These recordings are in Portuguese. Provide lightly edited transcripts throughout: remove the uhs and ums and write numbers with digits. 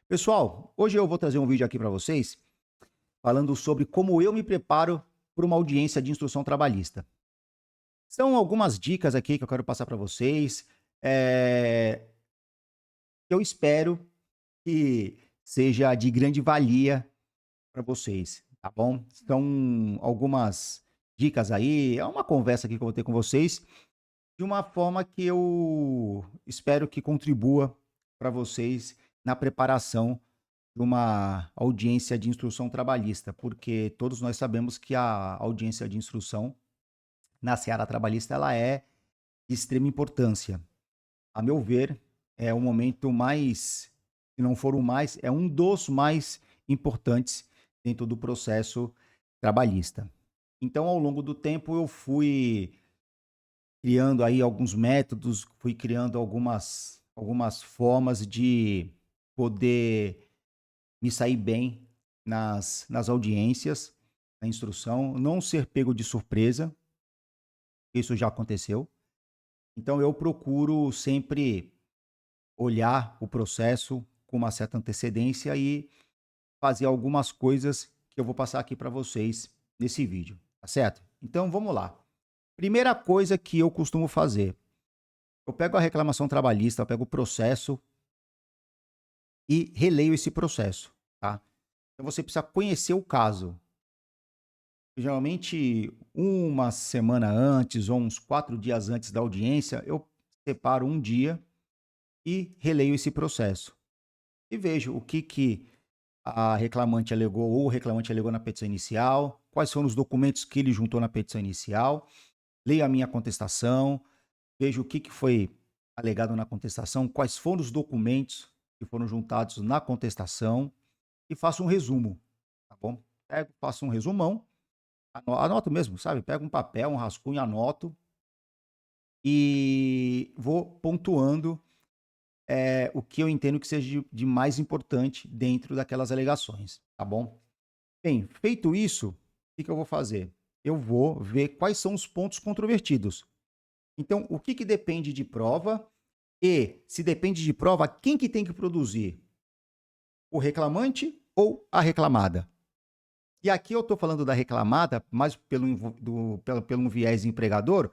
Pessoal, hoje eu vou trazer um vídeo aqui para vocês falando sobre como eu me preparo para uma audiência de instrução trabalhista. São algumas dicas aqui que eu quero passar para vocês, que eu espero que seja de grande valia para vocês, tá bom? São algumas dicas aí, é uma conversa aqui que eu vou ter com vocês, de uma forma que eu espero que contribua para vocês na preparação de uma audiência de instrução trabalhista, porque todos nós sabemos que a audiência de instrução na seara trabalhista ela é de extrema importância. A meu ver, é o momento mais, se não for o mais, é um dos mais importantes dentro do processo trabalhista. Então, ao longo do tempo, eu fui criando aí alguns métodos, fui criando algumas formas de poder me sair bem nas audiências, na instrução, não ser pego de surpresa, isso já aconteceu. Então eu procuro sempre olhar o processo com uma certa antecedência e fazer algumas coisas que eu vou passar aqui para vocês nesse vídeo, tá certo? Então vamos lá. Primeira coisa que eu costumo fazer, eu pego a reclamação trabalhista, eu pego o processo e releio esse processo, tá? Então você precisa conhecer o caso. Geralmente, uma semana antes ou uns 4 dias antes da audiência, eu separo um dia e releio esse processo. E vejo o que a reclamante alegou ou o reclamante alegou na petição inicial, quais foram os documentos que ele juntou na petição inicial, leio a minha contestação, vejo o que foi alegado na contestação, quais foram os documentos que foram juntados na contestação e faço um resumo, tá bom? Pego, faço um resumão. Anoto mesmo, sabe, pego um papel, um rascunho, anoto e vou pontuando, o que eu entendo que seja de mais importante dentro daquelas alegações, tá bom? Bem, feito isso, o que eu vou fazer? Eu vou ver quais são os pontos controvertidos. Então, o que depende de prova e, se depende de prova, quem que tem que produzir? O reclamante ou a reclamada? E aqui eu estou falando da reclamada, mais pelo um viés empregador,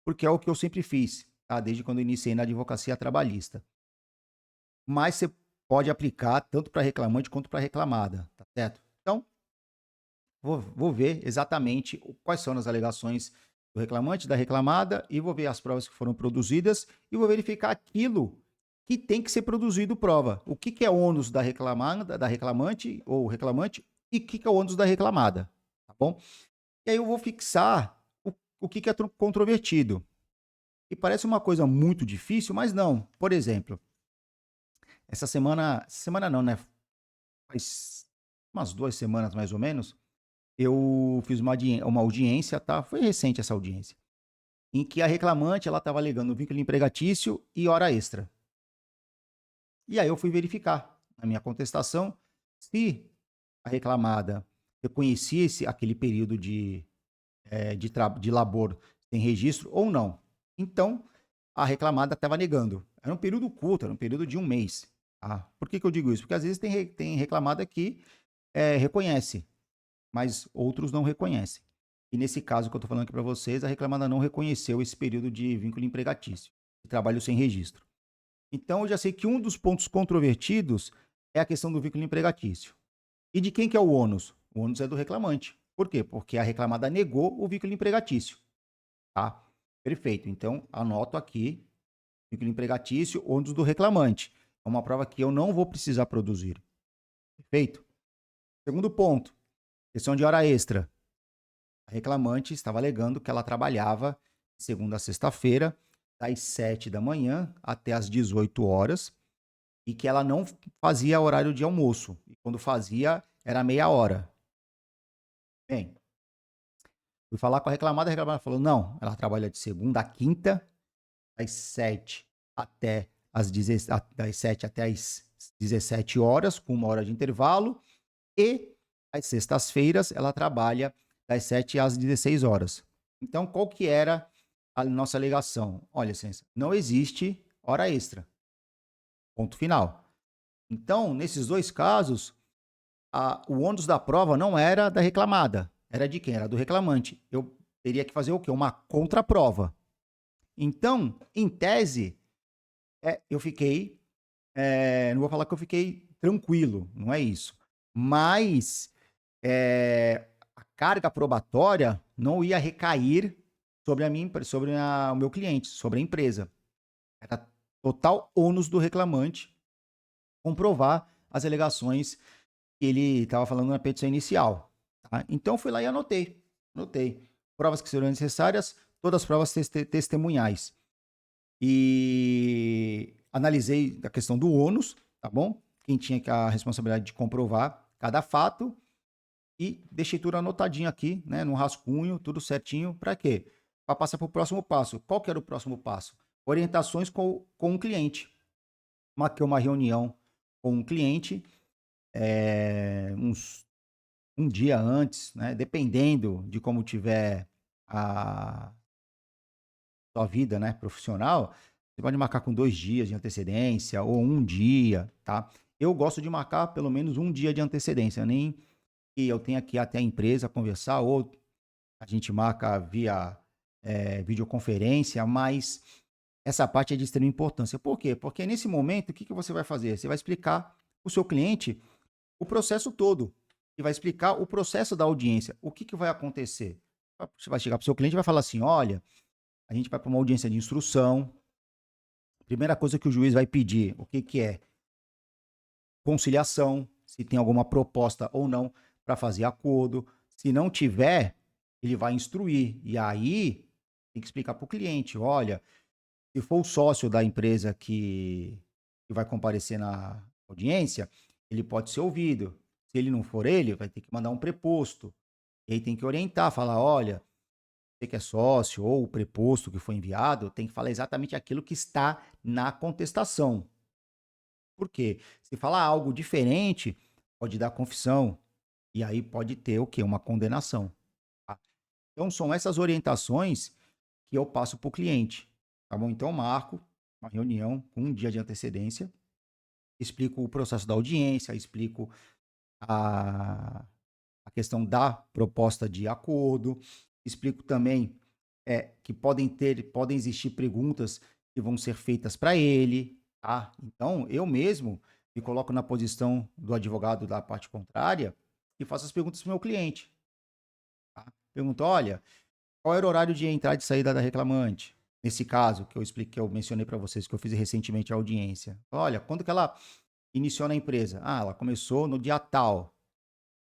porque é o que eu sempre fiz, tá? Desde quando eu iniciei na advocacia trabalhista. Mas você pode aplicar tanto para reclamante quanto para reclamada, tá certo? Então, vou ver exatamente quais são as alegações do reclamante, da reclamada, e vou ver as provas que foram produzidas e vou verificar aquilo que tem que ser produzido prova. O que é ônus da reclamada, da reclamante ou reclamante e o que é ônus da reclamada, tá bom? E aí eu vou fixar o que é controvertido. E parece uma coisa muito difícil, mas não. Por exemplo, semana não, né? Faz umas 2 semanas mais ou menos, eu fiz uma audiência, tá? Foi recente essa audiência, em que a reclamante ela estava alegando vínculo empregatício e hora extra. E aí eu fui verificar na minha contestação se a reclamada reconhecia aquele período de labor sem registro ou não. Então, a reclamada estava negando. Era um período curto, era um período de um mês. Tá? Por que eu digo isso? Porque às vezes tem reclamada que reconhece, mas outros não reconhecem. E nesse caso que eu estou falando aqui para vocês, a reclamada não reconheceu esse período de vínculo empregatício, de trabalho sem registro. Então, eu já sei que um dos pontos controvertidos é a questão do vínculo empregatício. E de quem que é o ônus? O ônus é do reclamante. Por quê? Porque a reclamada negou o vínculo empregatício. Tá? Perfeito. Então, anoto aqui, vínculo empregatício, ônus do reclamante. É uma prova que eu não vou precisar produzir. Perfeito? Segundo ponto, questão de hora extra. A reclamante estava alegando que ela trabalhava de segunda a sexta-feira, das 7 da manhã até as 18 horas, e que ela não fazia horário de almoço. E quando fazia, era meia hora. Bem, fui falar com a reclamada falou: não, ela trabalha de segunda a quinta, das 7 até das 7 até as 17 horas, com uma hora de intervalo, e às sextas-feiras ela trabalha das 7 às 16 horas. Então, qual que era a nossa alegação? Olha, licença, não existe hora extra. Ponto final. Então, nesses 2 casos, o ônus da prova não era da reclamada, era de quem? Era do reclamante. Eu teria que fazer o quê? Uma contraprova. Então, em tese, eu fiquei, não vou falar que eu fiquei tranquilo, não é isso. Mas, a carga probatória não ia recair sobre o meu cliente, sobre a empresa. Era total ônus do reclamante comprovar as alegações que ele estava falando na petição inicial. Tá? Então, fui lá e anotei. Provas que serão necessárias, todas as provas testemunhais. E analisei a questão do ônus, tá bom? Quem tinha a responsabilidade de comprovar cada fato e deixei tudo anotadinho aqui, né, no rascunho, tudo certinho, para quê? Para passar para o próximo passo. Qual que era o próximo passo? Orientações com o cliente. Marquei uma reunião com um cliente, um dia antes, né, dependendo de como tiver a sua vida, né, profissional, você pode marcar com 2 dias de antecedência ou um dia, tá? Eu gosto de marcar pelo menos um dia de antecedência, nem que eu tenha que ir até a empresa conversar ou a gente marca via, videoconferência, mas essa parte é de extrema importância. Por quê? Porque nesse momento, o que que você vai fazer? Você vai explicar para o seu cliente o processo todo e vai explicar o processo da audiência. O que que vai acontecer? Você vai chegar para o seu cliente e vai falar assim: "Olha, a gente vai para uma audiência de instrução. Primeira coisa que o juiz vai pedir, o que que é? Conciliação, se tem alguma proposta ou não para fazer acordo. Se não tiver, ele vai instruir. E aí tem que explicar para o cliente: olha, se for o sócio da empresa que vai comparecer na audiência, ele pode ser ouvido. Se ele não for ele, vai ter que mandar um preposto. E aí tem que orientar, falar: olha, você que é sócio ou o preposto que foi enviado, tem que falar exatamente aquilo que está na contestação. Por quê? Se falar algo diferente, pode dar confissão. E aí pode ter o quê? Uma condenação. Tá? Então, são essas orientações que eu passo para o cliente. Tá bom? Então, eu marco uma reunião com um dia de antecedência, explico o processo da audiência, explico a, a questão da proposta de acordo, explico também que podem existir perguntas que vão ser feitas para ele, tá? Então, eu mesmo me coloco na posição do advogado da parte contrária e faço as perguntas para o meu cliente, tá? Pergunto: olha, qual era o horário de entrada e saída da reclamante? Nesse caso que eu expliquei, que eu mencionei para vocês, que eu fiz recentemente a audiência. Olha, quando que ela iniciou na empresa? Ah, ela começou no dia tal.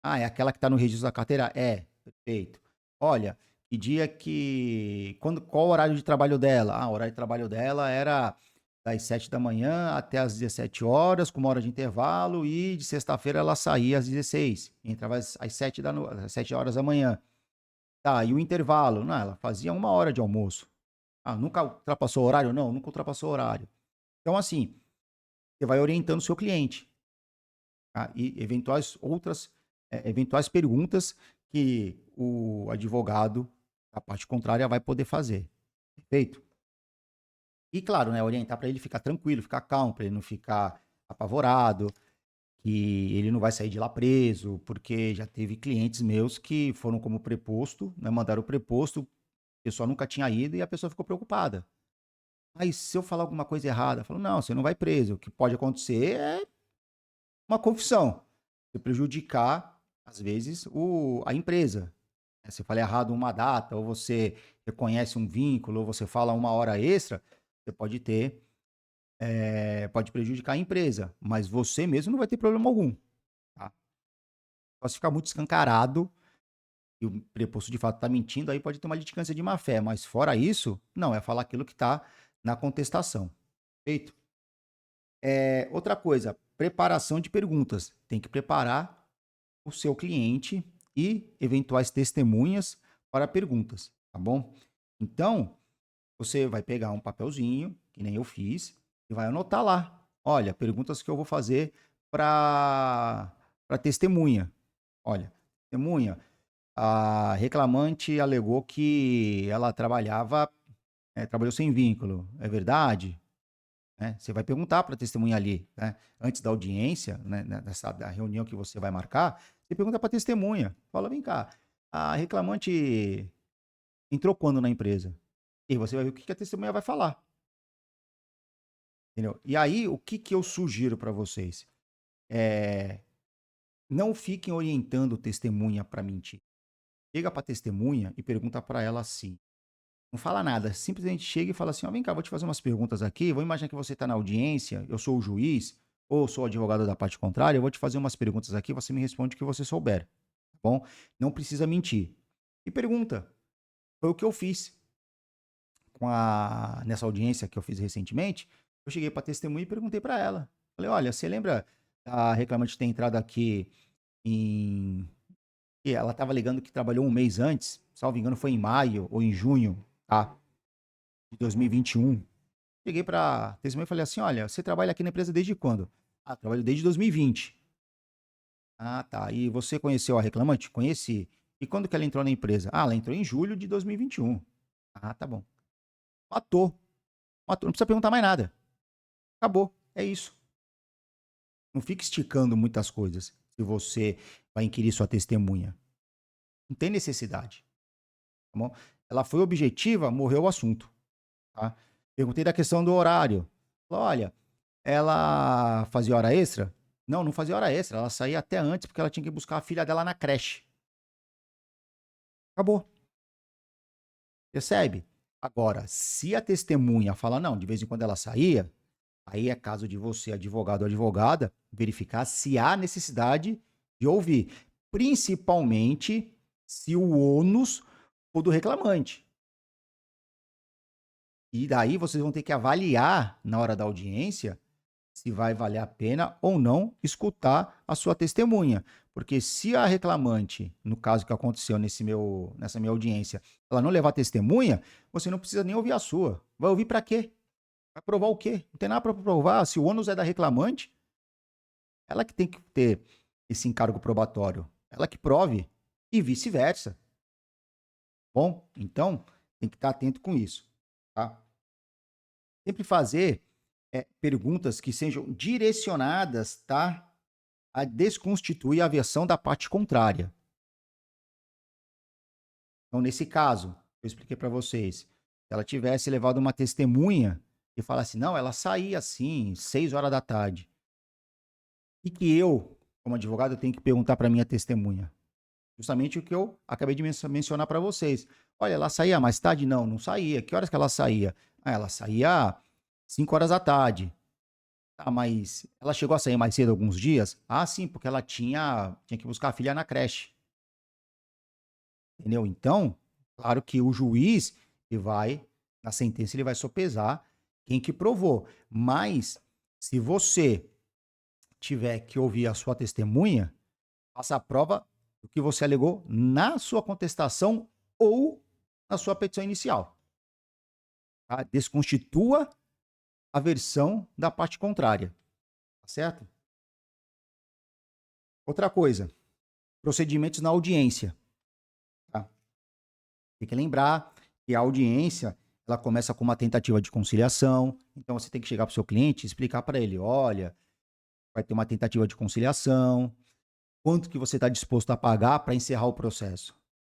Ah, é aquela que está no registro da carteira? É, perfeito. Olha, que dia que. Qual o horário de trabalho dela? Ah, o horário de trabalho dela era das 7 da manhã até as 17 horas, com uma hora de intervalo, e de sexta-feira ela saía às 16. Entrava às 7, às 7 horas da manhã. Tá, e o intervalo? Não, ela fazia uma hora de almoço. Ah, nunca ultrapassou o horário? Não, nunca ultrapassou o horário. Então, assim, você vai orientando o seu cliente, tá? E eventuais perguntas que o advogado, a parte contrária, vai poder fazer. Perfeito? E claro, né, orientar para ele ficar tranquilo, ficar calmo, para ele não ficar apavorado, que ele não vai sair de lá preso, porque já teve clientes meus que foram como preposto, né, mandaram o preposto, a pessoa nunca tinha ido e a pessoa ficou preocupada. Mas se eu falar alguma coisa errada, eu falo: "Não, você não vai preso, o que pode acontecer é uma confissão, você prejudicar, às vezes, a empresa, né, você fala errado uma data, ou você reconhece um vínculo, ou você fala uma hora extra, você pode ter, pode prejudicar a empresa, mas você mesmo não vai ter problema algum, tá. Só se ficar muito escancarado e o preposto de fato está mentindo, aí pode ter uma litigância de má-fé, mas fora isso, não, é falar aquilo que está na contestação, feito. Outra coisa, preparação de perguntas. Tem que preparar o seu cliente e eventuais testemunhas para perguntas, tá bom? Então, você vai pegar um papelzinho, que nem eu fiz, e vai anotar lá. Olha, perguntas que eu vou fazer para testemunha. Olha, testemunha, a reclamante alegou que ela trabalhou sem vínculo. É verdade? né? Você vai perguntar para a testemunha ali, né? Antes da audiência, né? Da reunião que você vai marcar, você pergunta para a testemunha. Fala, vem cá, a reclamante entrou quando na empresa? E você vai ver o que que a testemunha vai falar, entendeu? E aí, o que que eu sugiro para vocês? É, não fiquem orientando testemunha para mentir. Chega para testemunha e pergunta para ela assim. Não fala nada, simplesmente chega e fala assim: ó, vem cá, vou te fazer umas perguntas aqui. Vou imaginar que você está na audiência, eu sou o juiz, ou sou o advogado da parte contrária. Eu vou te fazer umas perguntas aqui, você me responde o que você souber, tá bom? Não precisa mentir. E pergunta. Foi o que eu fiz nessa audiência que eu fiz recentemente. Eu cheguei para testemunha e perguntei para ela. Falei: olha, você lembra a reclamante ter entrado aqui em. E ela estava alegando que trabalhou um mês antes, salvo engano, foi em maio ou em junho, tá? De 2021. Cheguei para testemunha e falei assim: olha, você trabalha aqui na empresa desde quando? Ah, trabalho desde 2020. Ah, tá. E você conheceu a reclamante? Conheci. E quando que ela entrou na empresa? Ah, ela entrou em julho de 2021. Ah, tá bom. Matou. Matou. Não precisa perguntar mais nada. Acabou. É isso. Não fique esticando muitas coisas se você vai inquirir sua testemunha. Não tem necessidade. Tá bom? Ela foi objetiva, morreu o assunto. Tá? Perguntei da questão do horário. Falou, olha, ela fazia hora extra? Não, não fazia hora extra. Ela saía até antes porque ela tinha que buscar a filha dela na creche. Acabou. Percebe? Agora, se a testemunha falar, não, de vez em quando ela saía, aí é caso de você, advogado ou advogada, verificar se há necessidade de ouvir. Principalmente se o ônus for do reclamante. E daí vocês vão ter que avaliar na hora da audiência se vai valer a pena ou não escutar a sua testemunha. Porque se a reclamante, no caso que aconteceu nessa minha audiência, ela não levar testemunha, você não precisa nem ouvir a sua. Vai ouvir para quê? Vai provar o quê? Não tem nada para provar. Se o ônus é da reclamante, ela que tem que ter esse encargo probatório. Ela que prove. E vice-versa. Bom, então tem que estar atento com isso. Tá? Sempre fazer perguntas que sejam direcionadas, tá? A desconstituir a versão da parte contrária. Então, nesse caso, eu expliquei para vocês, se ela tivesse levado uma testemunha e falasse, não, ela saía assim, 6 horas da tarde. E que eu, como advogado, tenho que perguntar para minha testemunha. Justamente o que eu acabei de mencionar para vocês. Olha, ela saía mais tarde? Não, não saía. Que horas que ela saía? Ah, ela saía 5 horas da tarde. Ah, mas ela chegou a sair mais cedo alguns dias? Ah, sim, porque ela tinha que buscar a filha na creche. Entendeu? Então, claro que o juiz, ele vai, na sentença, ele vai sopesar quem que provou. Mas, se você tiver que ouvir a sua testemunha, faça a prova do que você alegou na sua contestação ou na sua petição inicial. Tá? Desconstitua a versão da parte contrária. Tá certo? Outra coisa, procedimentos na audiência. Tá? Tem que lembrar que a audiência ela começa com uma tentativa de conciliação. Então você tem que chegar para o seu cliente e explicar para ele: olha, vai ter uma tentativa de conciliação, quanto que você está disposto a pagar para encerrar o processo.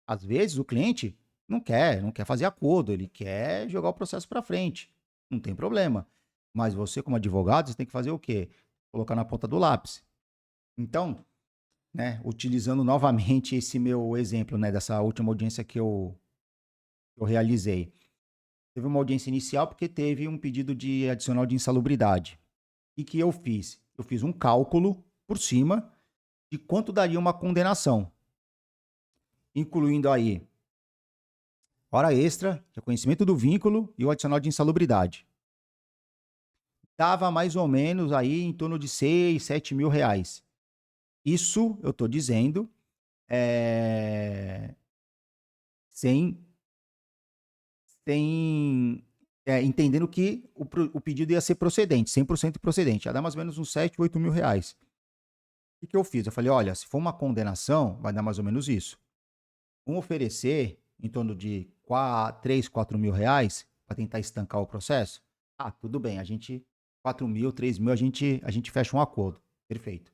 Às vezes o cliente não quer fazer acordo, ele quer jogar o processo para frente. Não tem problema. Mas você, como advogado, você tem que fazer o quê? Colocar na ponta do lápis. Então, né, utilizando novamente esse meu exemplo, né, dessa última audiência que eu realizei. Teve uma audiência inicial porque teve um pedido de adicional de insalubridade. E que eu fiz? Eu fiz um cálculo por cima de quanto daria uma condenação, incluindo aí hora extra, reconhecimento do vínculo e o adicional de insalubridade. Dava mais ou menos aí em torno de 6, 7 mil reais. Isso eu estou dizendo sem entendendo que o pedido ia ser procedente, 100% procedente. Ia dar mais ou menos uns 7, 8 mil reais. O que eu fiz? Eu falei, olha, se for uma condenação, vai dar mais ou menos isso. Vamos oferecer em torno de 3, 4 mil reais para tentar estancar o processo? Ah, tudo bem, a gente 4.000, 3.000, a gente fecha um acordo. Perfeito.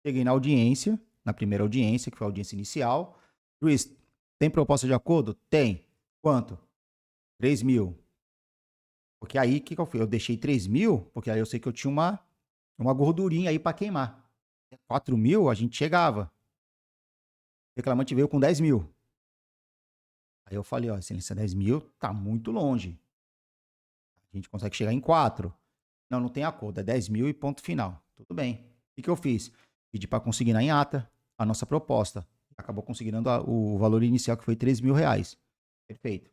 Cheguei na audiência, na primeira audiência, que foi a audiência inicial. Juiz, tem proposta de acordo? Tem. Quanto? 3.000. Porque aí, o que eu fiz? Eu deixei 3.000, porque aí eu sei que eu tinha uma gordurinha aí para queimar. 4.000, a gente chegava. O reclamante veio com 10.000. Aí eu falei, ó, excelência, 10.000 tá muito longe. A gente consegue chegar em 4. Não, não tem acordo, é 10.000 e ponto final. Tudo bem. O que eu fiz? Pedi para consignar em ata a nossa proposta. Acabou consignando o valor inicial, que foi 3.000 reais. Perfeito.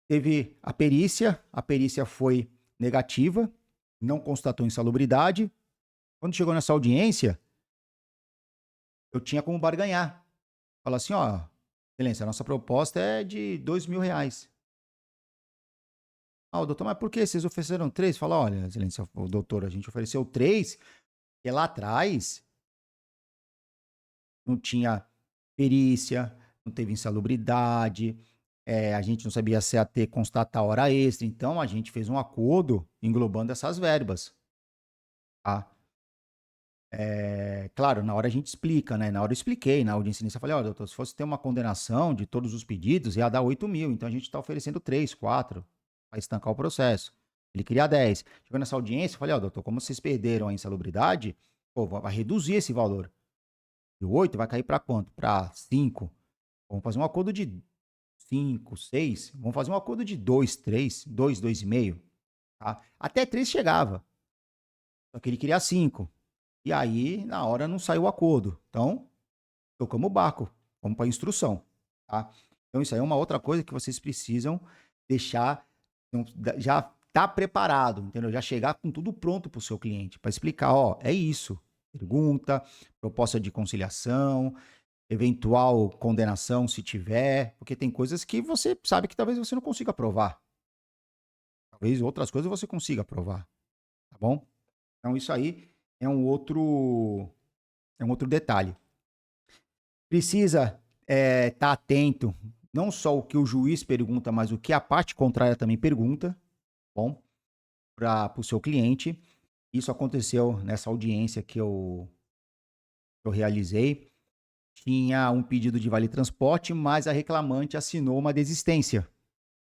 Teve a perícia foi negativa, não constatou insalubridade. Quando chegou nessa audiência, eu tinha como barganhar. Falar assim, ó, excelência, a nossa proposta é de 2.000 reais. Ah, doutor, mas por que vocês ofereceram 3? Fala, olha, excelência, doutor, a gente ofereceu 3, porque lá atrás não tinha perícia, não teve insalubridade, a gente não sabia se ia ter constatar hora extra, então a gente fez um acordo englobando essas verbas, tá? Claro, na hora a gente explica, né? Na hora eu expliquei, na audiência inicial, eu falei, olha, doutor, se fosse ter uma condenação de todos os pedidos, ia dar 8.000, então a gente está oferecendo 3, 4, para estancar o processo. Ele queria 10. Chegou nessa audiência, eu falei, ó, doutor, como vocês perderam a insalubridade, pô, vai reduzir esse valor. De 8 vai cair para quanto? Para 5. Vamos fazer um acordo de 5, 6. Vamos fazer um acordo de 2, 3, 2, 2,5. Tá? Até 3 chegava. Só que ele queria 5. E aí, na hora, não saiu o acordo. Então, tocamos o barco. Vamos para a instrução. Tá? Então, isso aí é uma outra coisa que vocês precisam deixar. Já tá preparado, entendeu? Já chegar com tudo pronto para o seu cliente. Para explicar, ó, é isso. Pergunta, proposta de conciliação, eventual condenação, se tiver, porque tem coisas que você sabe que talvez você não consiga provar. Talvez outras coisas você consiga provar, tá bom? Então isso aí é um outro detalhe. Precisa estar atento, não só o que o juiz pergunta, mas o que a parte contrária também pergunta, bom, para o seu cliente. Isso aconteceu nessa audiência que eu realizei. Tinha um pedido de vale transporte, mas a reclamante assinou uma desistência.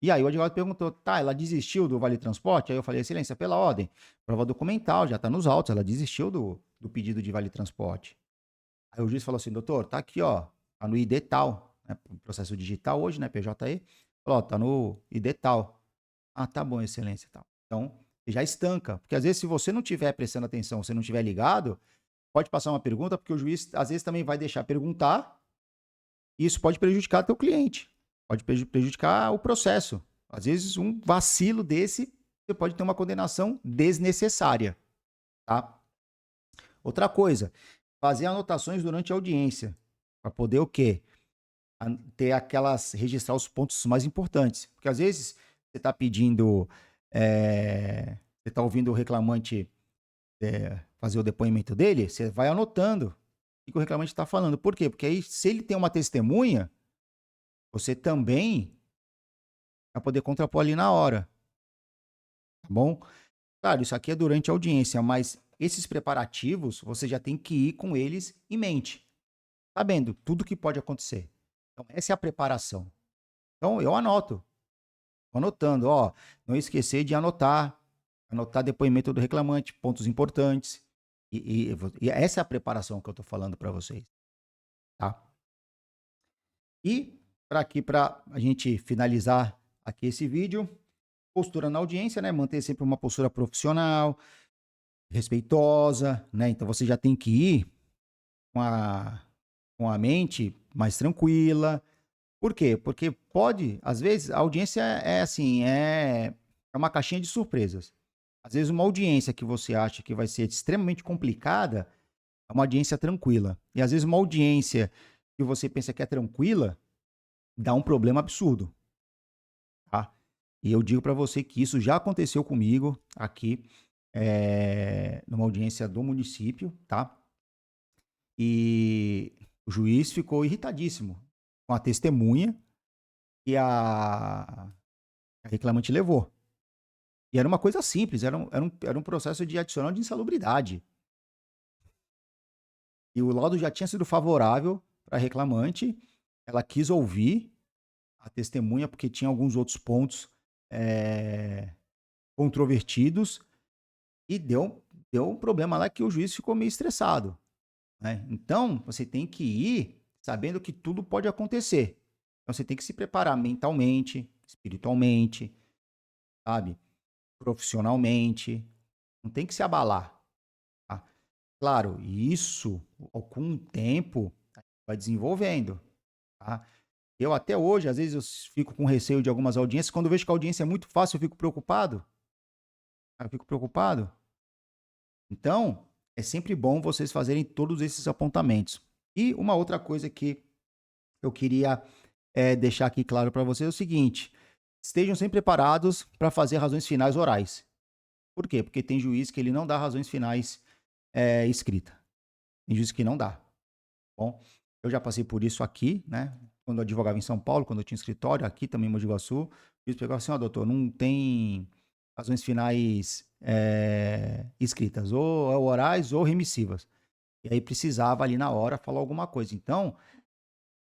E aí o advogado perguntou, tá, ela desistiu do vale transporte? Aí eu falei, excelência, pela ordem, prova documental, já está nos autos, ela desistiu do pedido de vale transporte. Aí o juiz falou assim, doutor, tá aqui, ó, tá no ID tal, né, processo digital hoje, né, PJE, falou, ó, tá no ID tal. Ah, tá bom, excelência, tal. Então, já estanca, porque às vezes se você não tiver prestando atenção, você não tiver ligado, pode passar uma pergunta, porque o juiz às vezes também vai deixar perguntar, e isso pode prejudicar teu cliente, pode prejudicar o processo. Às vezes um vacilo desse, você pode ter uma condenação desnecessária, tá? Outra coisa, fazer anotações durante a audiência, para poder o quê? Ter registrar os pontos mais importantes. Porque às vezes você está pedindo, você está ouvindo o reclamante fazer o depoimento dele, você vai anotando o que o reclamante está falando. Por quê? Porque aí, se ele tem uma testemunha, você também vai poder contrapor ali na hora, tá bom? Claro, isso aqui é durante a audiência, mas esses preparativos, você já tem que ir com eles em mente, sabendo tudo que pode acontecer. Então, essa é a preparação. Então, eu anoto, anotando, ó, não esquecer de anotar depoimento do reclamante, pontos importantes, e essa é a preparação que eu estou falando para vocês, tá? E para a gente finalizar aqui esse vídeo, postura na audiência, né? Manter sempre uma postura profissional, respeitosa, né? Então você já tem que ir com a mente mais tranquila. Por quê? Porque às vezes, a audiência é assim, é uma caixinha de surpresas. Às vezes, uma audiência que você acha que vai ser extremamente complicada é uma audiência tranquila. E às vezes, uma audiência que você pensa que é tranquila dá um problema absurdo, tá? E eu digo para você que isso já aconteceu comigo aqui, numa audiência do município, tá? E o juiz ficou irritadíssimo com a testemunha que a reclamante levou. E era uma coisa simples, era um processo de adicional de insalubridade. E o laudo já tinha sido favorável para a reclamante, ela quis ouvir a testemunha, porque tinha alguns outros pontos, controvertidos, e deu um problema lá que o juiz ficou meio estressado, né. Então, você tem que ir sabendo que tudo pode acontecer. Então você tem que se preparar mentalmente, espiritualmente, sabe, profissionalmente, não tem que se abalar, tá. Claro, isso, com o tempo, vai desenvolvendo, tá. Eu até hoje, às vezes, fico com receio de algumas audiências, quando eu vejo que a audiência é muito fácil, eu fico preocupado. Então, é sempre bom vocês fazerem todos esses apontamentos. E uma outra coisa que eu queria, deixar aqui claro para vocês é o seguinte: estejam sempre preparados para fazer razões finais orais. Por quê? Porque tem juiz que ele não dá razões finais, escrita. Tem juiz que não dá. Bom, eu já passei por isso aqui, né, quando eu advogava em São Paulo, quando eu tinha escritório, aqui também em Mogi Guaçu, o juiz pegou assim: "Ó, doutor, não tem razões finais, escritas, ou orais ou remissivas". E aí precisava ali na hora falar alguma coisa. Então,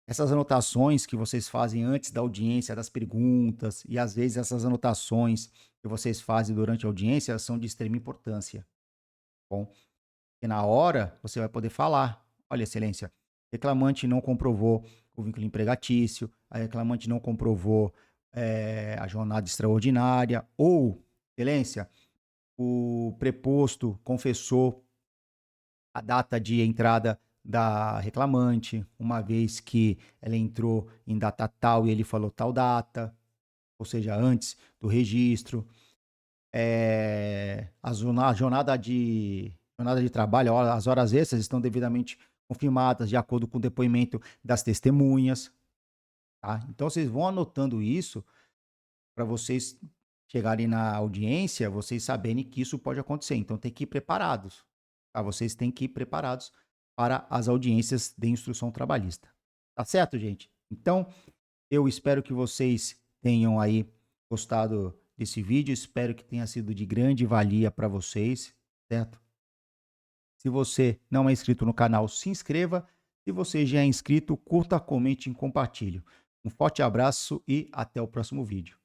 essas anotações que vocês fazem antes da audiência, das perguntas, e às vezes essas anotações que vocês fazem durante a audiência são de extrema importância, bom? E na hora você vai poder falar: "Olha, excelência, reclamante não comprovou o vínculo empregatício, a reclamante não comprovou, a jornada extraordinária", ou "Excelência, o preposto confessou a data de entrada da reclamante, uma vez que ela entrou em data tal e ele falou tal data", ou seja, antes do registro. A jornada de trabalho, as horas extras estão devidamente confirmadas de acordo com o depoimento das testemunhas, tá. Então vocês vão anotando isso para vocês chegarem na audiência, vocês saberem que isso pode acontecer, então tem que ir preparados, tá. Vocês têm que ir preparados para as audiências de instrução trabalhista. Tá certo, gente? Então, eu espero que vocês tenham aí gostado desse vídeo, espero que tenha sido de grande valia para vocês, certo? Se você não é inscrito no canal, se inscreva. Se você já é inscrito, curta, comente e compartilhe. Um forte abraço e até o próximo vídeo.